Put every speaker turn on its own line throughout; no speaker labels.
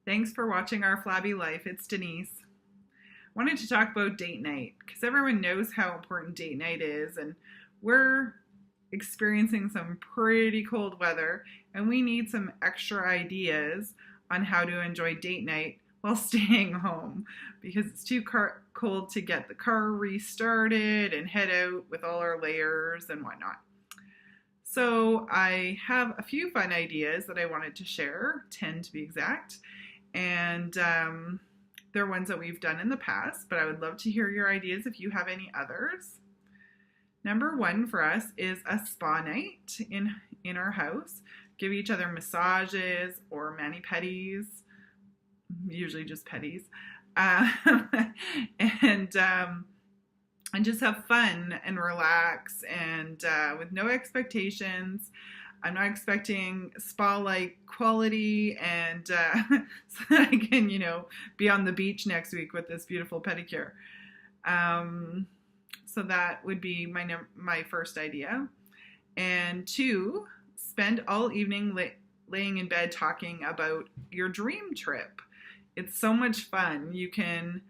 Thanks for watching our Flabby Life. It's Denise. Wanted to talk about date night because everyone knows how important date night is, and we're experiencing some pretty cold weather, and we need some extra ideas on how to enjoy date night while staying home because it's too cold to get the car restarted and head out with all our layers and whatnot. So I have a few fun ideas that I wanted to share, 10 to be exact, and they're ones that we've done in the past, but I would love to hear your ideas if you have any others. Number one for us is a spa night in our house. Give each other massages or mani-pedis, usually just pedis, and just have fun and relax and with no expectations. I'm not expecting spa-like quality and so that I can, be on the beach next week with this beautiful pedicure. So that would be my first idea. And two, spend all evening laying in bed talking about your dream trip. It's so much fun. You can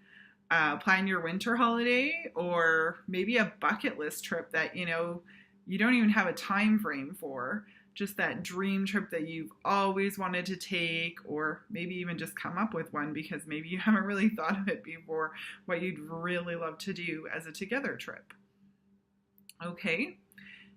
plan your winter holiday or maybe a bucket list trip that, you don't even have a time frame for. Just that dream trip that you've always wanted to take, or maybe even just come up with one because maybe you haven't really thought of it before, what you'd really love to do as a together trip. Okay,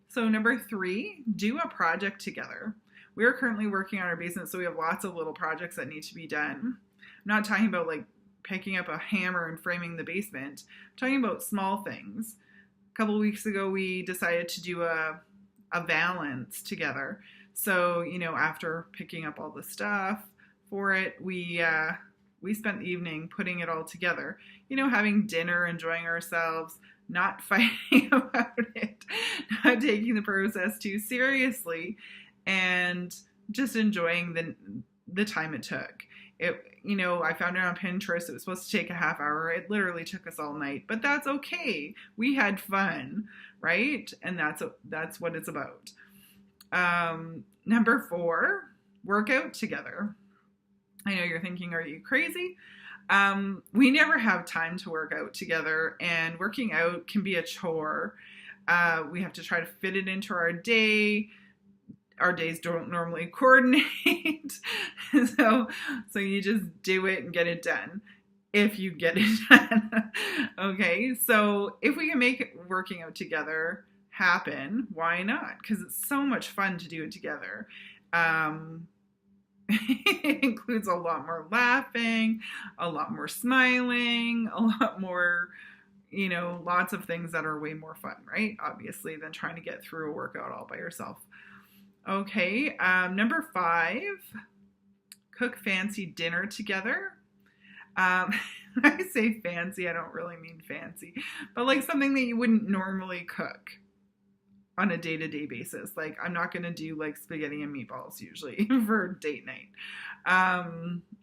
so number three, do a project together. We are currently working on our basement, so we have lots of little projects that need to be done. I'm not talking about like picking up a hammer and framing the basement. I'm talking about small things. A couple of weeks ago, we decided to do a valance together. So, after picking up all the stuff for it, we spent the evening putting it all together, having dinner, enjoying ourselves, not fighting about it, not taking the process too seriously, and just enjoying the time it took. I found it on Pinterest. It was supposed to take a half hour. It literally took us all night, but that's okay. We had fun, right? And that's what it's about. Number four, work out together. I know you're thinking, are you crazy? We never have time to work out together, and working out can be a chore. We have to try to fit it into our day. Our days don't normally coordinate. so you just do it and get it done if you get it done. Okay, so if we can make working out together happen, why not? Because it's so much fun to do it together. It includes a lot more laughing, a lot more smiling, a lot more, lots of things that are way more fun, right? Obviously, than trying to get through a workout all by yourself. Okay, number five, cook fancy dinner together. When I say fancy, I don't really mean fancy, but like something that you wouldn't normally cook on a day-to-day basis. Like I'm not going to do like spaghetti and meatballs usually for date night.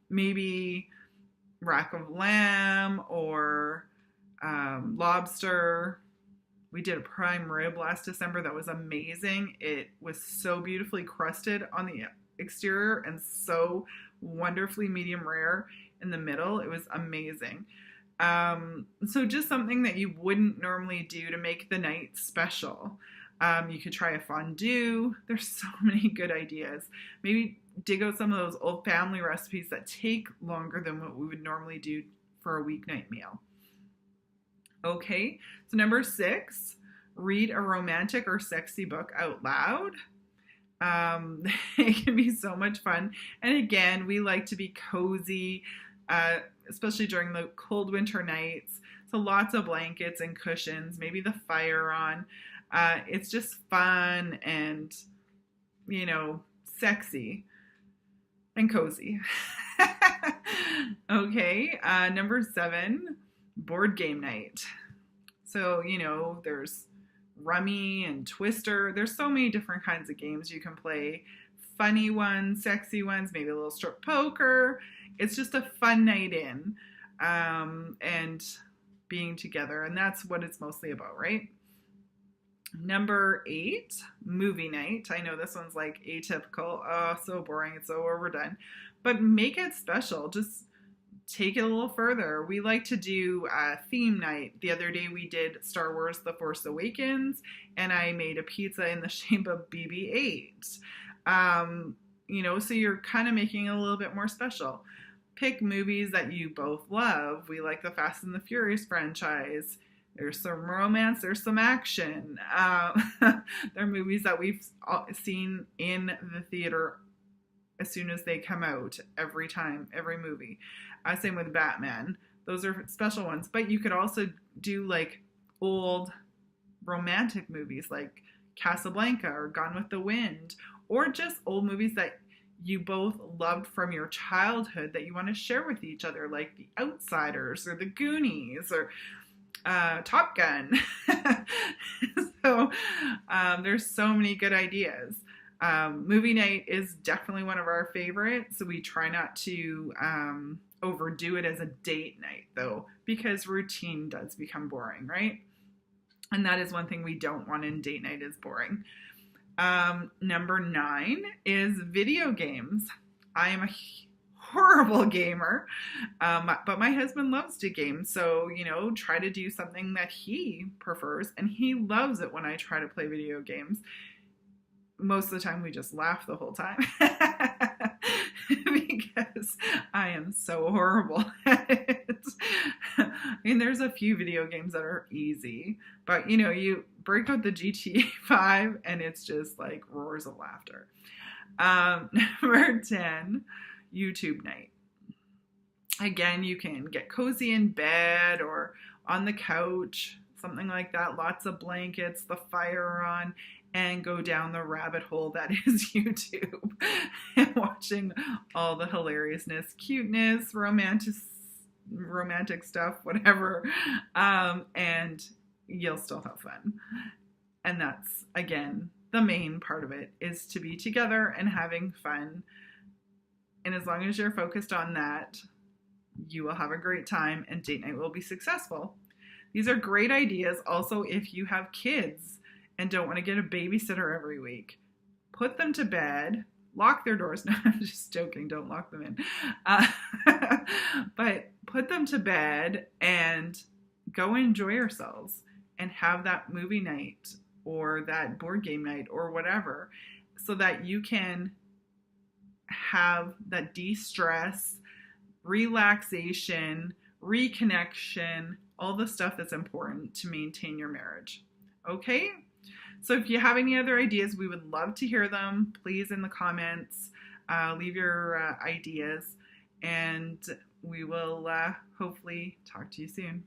Maybe rack of lamb or lobster. We did a prime rib last December that was amazing. It was so beautifully crusted on the exterior and so wonderfully medium rare in the middle. It was amazing. So just something that you wouldn't normally do to make the night special. You could try a fondue. There's so many good ideas. Maybe dig out some of those old family recipes that take longer than what we would normally do for a weeknight meal. Okay, so number six, read a romantic or sexy book out loud. It can be so much fun. And again, we like to be cozy, especially during the cold winter nights. So lots of blankets and cushions, maybe the fire on. It's just fun and, sexy and cozy. Okay, number seven, board game night. So, there's Rummy and Twister. There's so many different kinds of games you can play. Funny ones, sexy ones, maybe a little strip poker. It's just a fun night in and being together. And that's what it's mostly about, right? Number 8, movie night. I know this one's like atypical. Oh, so boring. It's so overdone. but make it special. Just take it a little further. We like to do a theme night. The other day we did Star Wars The Force Awakens, and I made a pizza in the shape of BB-8. So you're kind of making it a little bit more special. Pick movies that you both love. We like the Fast and the Furious franchise. There's some romance, there's some action. They're movies that we've seen in the theater as soon as they come out, every time, every movie. Same with Batman. Those are special ones. But you could also do like old romantic movies like Casablanca or Gone with the Wind, or just old movies that you both loved from your childhood that you want to share with each other, like The Outsiders or The Goonies or Top Gun. So there's so many good ideas. Movie night is definitely one of our favorites, so we try not to overdo it as a date night, though, because routine does become boring, right? And that is one thing we don't want in date night, is boring. Number 9 is video games. I am a horrible gamer, but my husband loves to game, so try to do something that he prefers, and he loves it when I try to play video games. Most of the time we just laugh the whole time because I am so horrible at it. I mean, there's a few video games that are easy, but you break out the GTA 5 and it's just like roars of laughter. Number 10, YouTube night. Again, you can get cozy in bed or on the couch, something like that. Lots of blankets, the fire on, and go down the rabbit hole that is YouTube and watching all the hilariousness, cuteness, romantic stuff, whatever, and you'll still have fun. And that's, again, the main part of it, is to be together and having fun. And as long as you're focused on that, you will have a great time and date night will be successful. These are great ideas also if you have kids and don't want to get a babysitter every week. Put them to bed, lock their doors. No, I'm just joking, don't lock them in. But put them to bed and go enjoy yourselves and have that movie night or that board game night or whatever, so that you can have that de-stress, relaxation, reconnection, all the stuff that's important to maintain your marriage. Okay? So if you have any other ideas, we would love to hear them. Please, in the comments, leave your ideas, and we will hopefully talk to you soon.